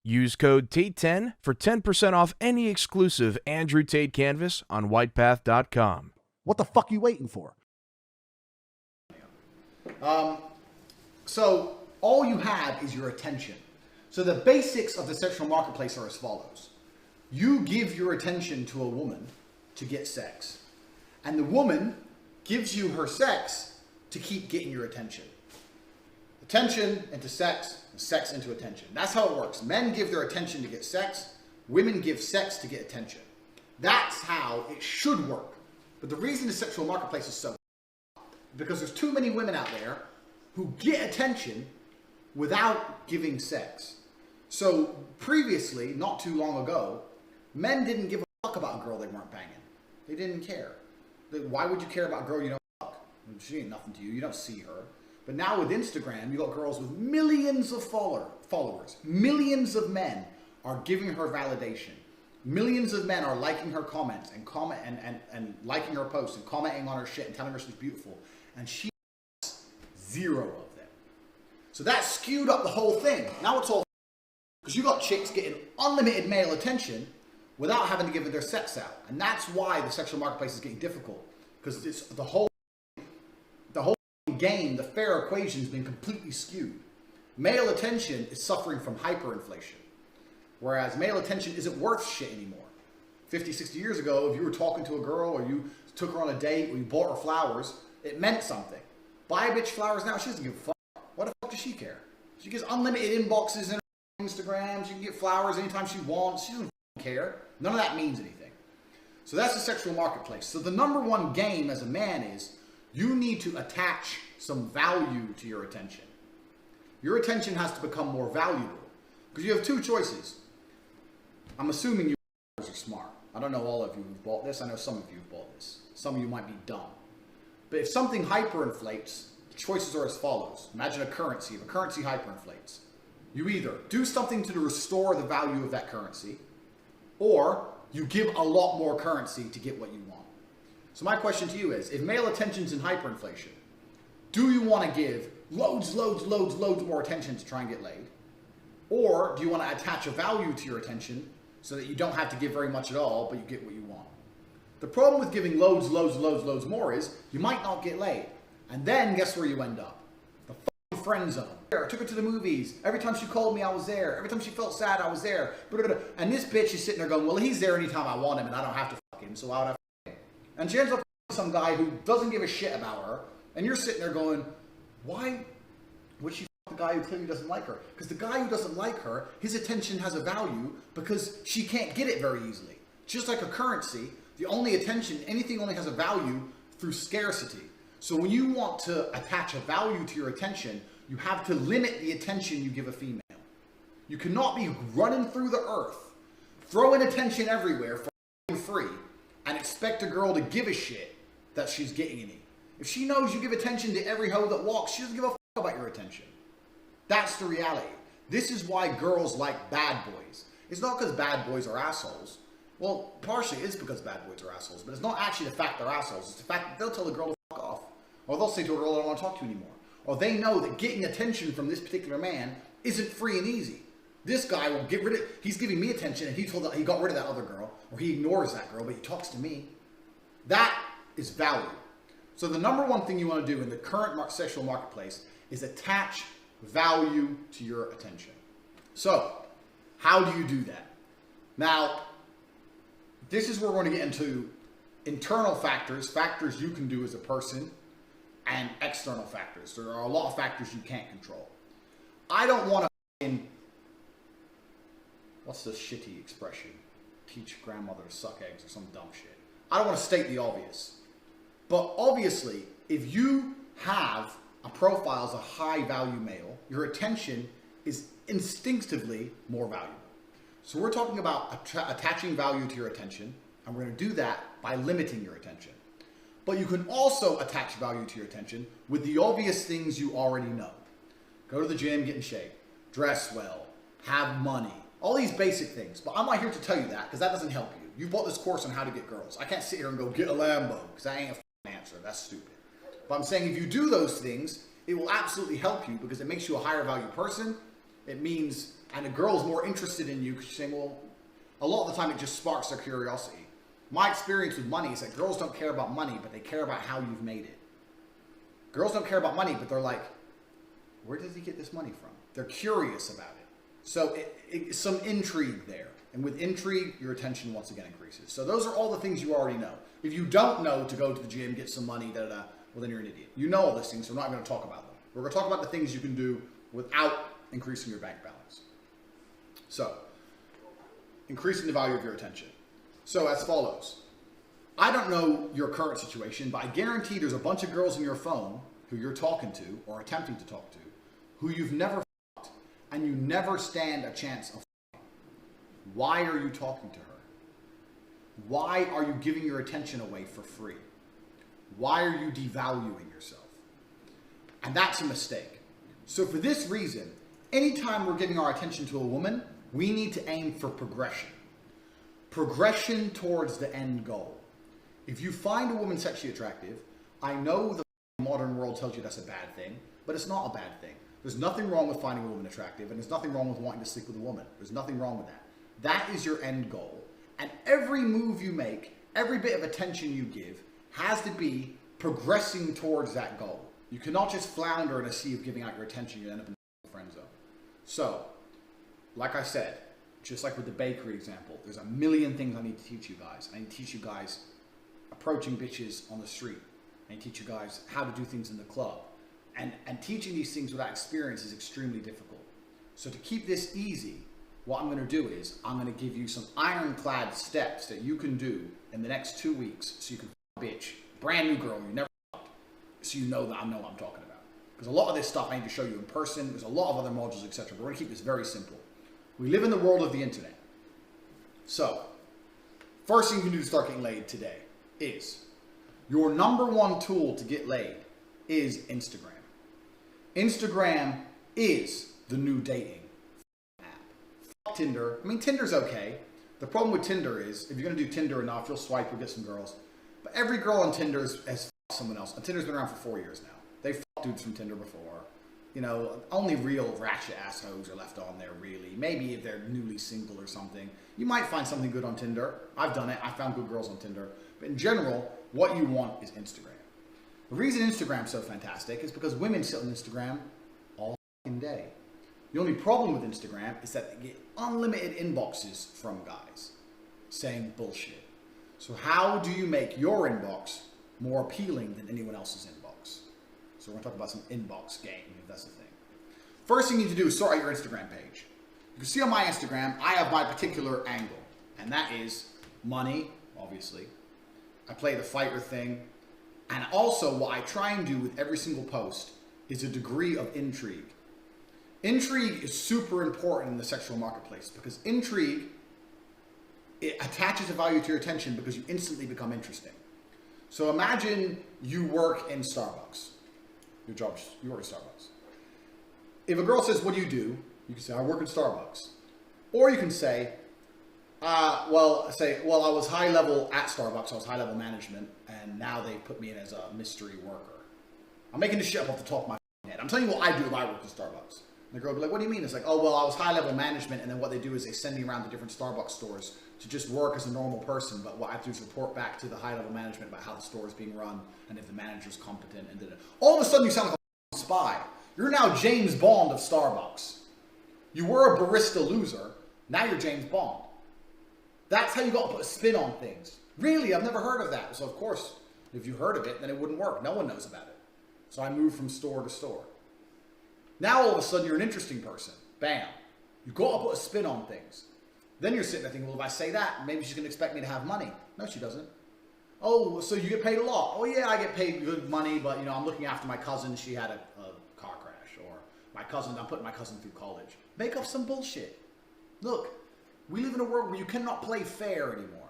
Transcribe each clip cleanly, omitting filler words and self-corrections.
Use code TATE10 for 10% off any exclusive Andrew Tate canvas on whitepath.com. What the fuck are you waiting for? So all you have is your attention. So the basics of the sexual marketplace are as follows. You give your attention to a woman to get sex. And the woman gives you her sex to keep getting your attention. Attention into sex, sex into attention. That's how it works. Men give their attention to get sex. Women give sex to get attention. That's how it should work. But the reason the sexual marketplace is so because there's too many women out there who get attention without giving sex. So previously, not too long ago, men didn't give a fuck about a girl they weren't banging. They didn't care. Why would you care about a girl you don't fuck? She ain't nothing to you. You don't see her. But now with Instagram, you got girls with millions of followers. Millions of men are giving her validation. Millions of men are liking her comments and liking her posts and commenting on her shit and telling her she's beautiful. And she has zero of them. So that skewed up the whole thing. Now it's all because you got chicks getting unlimited male attention without having to give their sex out. And that's why the sexual marketplace is getting difficult. Because it's the whole game, the fair equation has been completely skewed. Male attention is suffering from hyperinflation. Whereas male attention isn't worth shit anymore. 50, 60 years ago, if you were talking to a girl or you took her on a date or you bought her flowers, it meant something. Buy a bitch flowers now, she doesn't give a fuck. What the fuck does she care? She gets unlimited inboxes in her Instagram. She can get flowers anytime she wants. She doesn't care. None of that means anything. So that's the sexual marketplace. So the number one game as a man is you need to attach some value to your attention. Your attention has to become more valuable because you have two choices. I'm assuming you are smart. I don't know all of you who've bought this. I know some of you have bought this. Some of you might be dumb. But if something hyperinflates, the choices are as follows. Imagine a currency. If a currency hyperinflates, you either do something to restore the value of that currency, or you give a lot more currency to get what you want. So my question to you is, if male attention's in hyperinflation, do you want to give loads more attention to try and get laid? Or do you want to attach a value to your attention so that you don't have to give very much at all, but you get what you want? The problem with giving loads more is you might not get laid. And then guess where you end up? The fucking friend zone. I took her to the movies. Every time she called me, I was there. Every time she felt sad, I was there. And this bitch is sitting there going, well, he's there anytime I want him and I don't have to fuck him, so why would I fuck him? And she ends up with some guy who doesn't give a shit about her. And you're sitting there going, why would she fuck the guy who clearly doesn't like her? Because the guy who doesn't like her, his attention has a value because she can't get it very easily. Just like a currency, the only attention, anything only has a value through scarcity. So when you want to attach a value to your attention, you have to limit the attention you give a female. You cannot be running through the earth, throwing attention everywhere for free, and expect a girl to give a shit that she's getting any. If she knows you give attention to every hoe that walks, she doesn't give a fuck about your attention. That's the reality. This is why girls like bad boys. It's not because bad boys are assholes. Well, partially it is because bad boys are assholes, but it's not actually the fact they're assholes. It's the fact that they'll tell the girl to fuck off. Or they'll say to a girl, I don't want to talk to you anymore. Or they know that getting attention from this particular man isn't free and easy. This guy will get rid of, he's giving me attention and he got rid of that other girl, or he ignores that girl, but he talks to me. That is value. So the number one thing you want to do in the current sexual marketplace is attach value to your attention. So how do you do that? Now, this is where we're going to get into internal factors, factors you can do as a person, and external factors. There are a lot of factors you can't control. I don't want to, what's the shitty expression? Teach grandmother to suck eggs or some dumb shit. I don't want to state the obvious. But obviously, if you have a profile as a high value male, your attention is instinctively more valuable. So we're talking about attaching value to your attention, and we're going to do that by limiting your attention. But you can also attach value to your attention with the obvious things you already know. Go to the gym, get in shape, dress well, have money, all these basic things. But I'm not here to tell you that because that doesn't help you. You bought this course on how to get girls. I can't sit here and go get a Lambo because that ain't a answer. That's stupid. But I'm saying if you do those things, it will absolutely help you because it makes you a higher value person. It means, and a girl's more interested in you because she's saying, well, a lot of the time it just sparks their curiosity. My experience with money is that girls don't care about money, but they care about how you've made it. Girls don't care about money, but they're like, where does he get this money from? They're curious about it. So it's some intrigue there. And with intrigue, your attention once again increases. So those are all the things you already know. If you don't know to go to the gym, get some money, well then you're an idiot. You know all these things, so we're not going to talk about them. We're going to talk about the things you can do without increasing your bank balance. So, increasing the value of your attention. So as follows. I don't know your current situation, but I guarantee there's a bunch of girls in your phone who you're talking to or attempting to talk to who you've never fucked and you never stand a chance of fucking. Why are you talking to her? Why are you giving your attention away for free? Why are you devaluing yourself? And that's a mistake. So for this reason, anytime we're giving our attention to a woman, we need to aim for progression. Progression towards the end goal. If you find a woman sexually attractive, I know the modern world tells you that's a bad thing, but it's not a bad thing. There's nothing wrong with finding a woman attractive, and there's nothing wrong with wanting to sleep with a woman. There's nothing wrong with that. That is your end goal. And every move you make, every bit of attention you give, has to be progressing towards that goal. You cannot just flounder in a sea of giving out your attention. You end up in the friend zone. So, like I said, just like with the bakery example, there's a million things I need to teach you guys. I need to teach you guys approaching bitches on the street. I need to teach you guys how to do things in the club. And teaching these things without experience is extremely difficult. So to keep this easy, what I'm going to do is I'm going to give you some ironclad steps that you can do in the next 2 weeks so you can f*** a bitch, brand new girl you never f***ed, so you know that I know what I'm talking about. Because a lot of this stuff I need to show you in person. There's a lot of other modules, etc. But we're going to keep this very simple. We live in the world of the internet. So, first thing you can do to start getting laid today is your number one tool to get laid is Instagram. Instagram is the new dating app. Fuck Tinder. I mean, Tinder's okay. The problem with Tinder is, if you're going to do Tinder enough, you'll swipe, you'll get some girls. But every girl on Tinder has fucked someone else. And Tinder's been around for 4 years now. They've fucked dudes from Tinder before. You know, only real ratchet assholes are left on there, really. Maybe if they're newly single or something. You might find something good on Tinder. I've done it. I found good girls on Tinder. But in general, what you want is Instagram. The reason Instagram's so fantastic is because women sit on Instagram all fucking day. The only problem with Instagram is that they get unlimited inboxes from guys saying bullshit. So how do you make your inbox more appealing than anyone else's inbox? So we're going to talk about some inbox game, if that's the thing. First thing you need to do is sort out your Instagram page. You can see on my Instagram, I have my particular angle, and that is money, obviously. I play the fighter thing. And also, what I try and do with every single post is a degree of intrigue. Intrigue is super important in the sexual marketplace because intrigue, it attaches a value to your attention because you instantly become interesting. So imagine you work in Starbucks. You work in Starbucks. If a girl says, what do? You can say, I work in Starbucks. Or you can say, I was high level at Starbucks, I was high level management, and now they put me in as a mystery worker. I'm making this shit up off the top of my head. I'm telling you what I do if I work in Starbucks. And the girl will be like, what do you mean? It's like, oh, well, I was high level management, and then what they do is they send me around to different Starbucks stores to just work as a normal person, but what I have to do is report back to the high level management about how the store is being run, and if the manager's competent, and da-da. All of a sudden you sound like a spy. You're now James Bond of Starbucks. You were a barista loser, now you're James Bond. That's how you got to put a spin on things. Really, I've never heard of that. So of course, if you heard of it, then it wouldn't work. No one knows about it. So I moved from store to store. Now all of a sudden you're an interesting person. Bam. You've got to put a spin on things. Then you're sitting there thinking, well, if I say that, maybe she's going to expect me to have money. No, she doesn't. Oh, so you get paid a lot. Oh yeah, I get paid good money, but you know, I'm looking after my cousin. She had a car crash. Or my cousin, I'm putting my cousin through college. Make up some bullshit. Look. We live in a world where you cannot play fair anymore.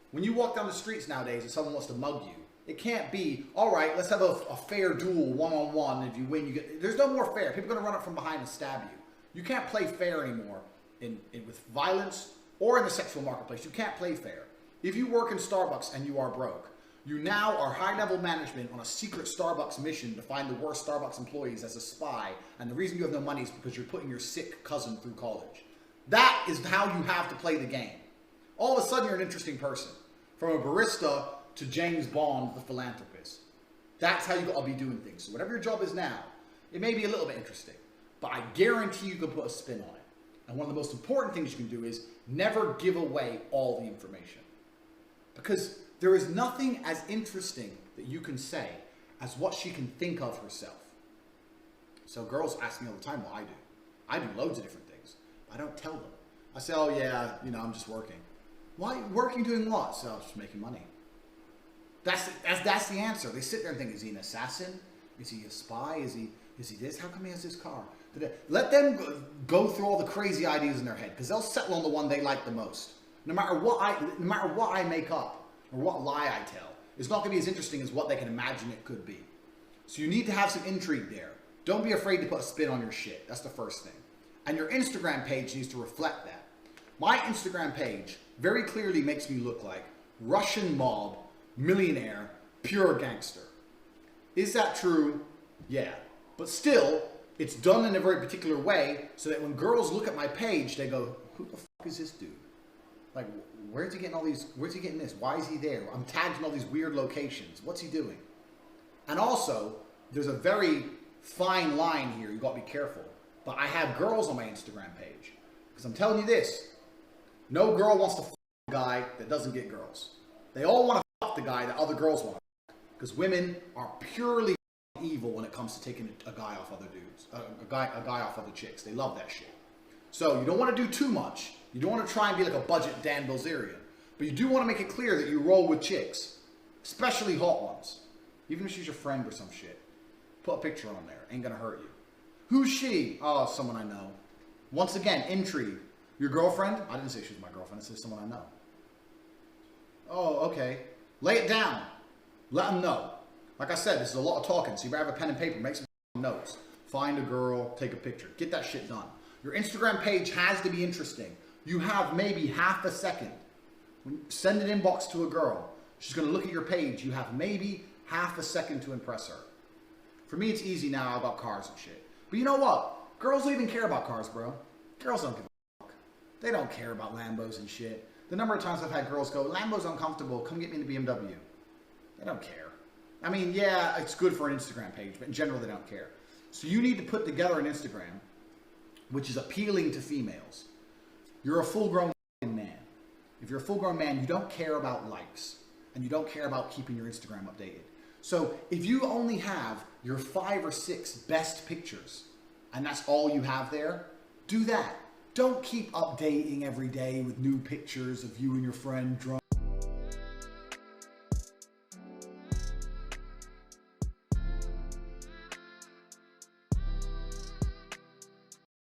When you walk down the streets nowadays and someone wants to mug you, it can't be, all right, let's have a fair duel one-on-one. If you win, you get... There's no more fair. People are going to run up from behind and stab you. You can't play fair anymore with violence or in the sexual marketplace. You can't play fair. If you work in Starbucks and you are broke, You now are high-level management on a secret Starbucks mission to find the worst Starbucks employees as a spy, and the reason you have no money is because you're putting your sick cousin through college. That is how you have to play the game. All of a sudden, you're an interesting person. From a barista to James Bond, the philanthropist. That's how you gotta be doing things. So whatever your job is now, it may be a little bit interesting, but I guarantee you can put a spin on it. And one of the most important things you can do is never give away all the information. Because there is nothing as interesting that you can say as what she can think of herself. So girls ask me all the time what I do. I do loads of different things. But I don't tell them. I say, oh yeah, I'm just working. Why? Working doing what? So I'm just making money. That's the answer. They sit there and think, is he an assassin? Is he a spy? Is he this? How come he has this car? Let them go through all the crazy ideas in their head, because they'll settle on the one they like the most. No matter what I make up or what lie I tell, it's not going to be as interesting as what they can imagine it could be. So you need to have some intrigue there. Don't be afraid to put a spin on your shit. That's the first thing. And your Instagram page needs to reflect that. My Instagram page very clearly makes me look like Russian mob, millionaire, pure gangster. Is that true? Yeah. But still, it's done in a very particular way so that when girls look at my page, they go, who the fuck is this dude? Like, where's he getting all these, where's he getting this? Why is he there? I'm tagged in all these weird locations. What's he doing? And also, there's a very fine line here. You got to be careful. But I have girls on my Instagram page. Because I'm telling you this, no girl wants to fuck a guy that doesn't get girls. They all want to fuck the guy that other girls want to fuck. Because women are purely evil when it comes to taking a guy off other dudes. A guy off other chicks. They love that shit. So you don't want to do too much. You don't want to try and be like a budget Dan Bilzerian. But you do want to make it clear that you roll with chicks. Especially hot ones. Even if she's your friend or some shit. Put a picture on there. Ain't gonna hurt you. Who's she? Oh, someone I know. Once again, intrigue. Your girlfriend? I didn't say she was my girlfriend. I said someone I know. Oh, okay. Lay it down. Let them know. Like I said, this is a lot of talking. So you better have a pen and paper. Make some notes. Find a girl. Take a picture. Get that shit done. Your Instagram page has to be interesting. You have maybe half a second. Send an inbox to a girl. She's going to look at your page. You have maybe half a second to impress her. For me, it's easy now. I've got cars and shit. But you know what? Girls don't even care about cars, bro. Girls don't give a fuck. They don't care about Lambos and shit. The number of times I've had girls go, Lambo's uncomfortable. Come get me in the BMW. They don't care. I mean, yeah, it's good for an Instagram page, but in general, they don't care. So you need to put together an Instagram which is appealing to females. You're a full-grown man. If you're a full-grown man, you don't care about likes, and you don't care about keeping your Instagram updated. So if you only have your 5 or 6 best pictures, and that's all you have there, do that. Don't keep updating every day with new pictures of you and your friend drunk.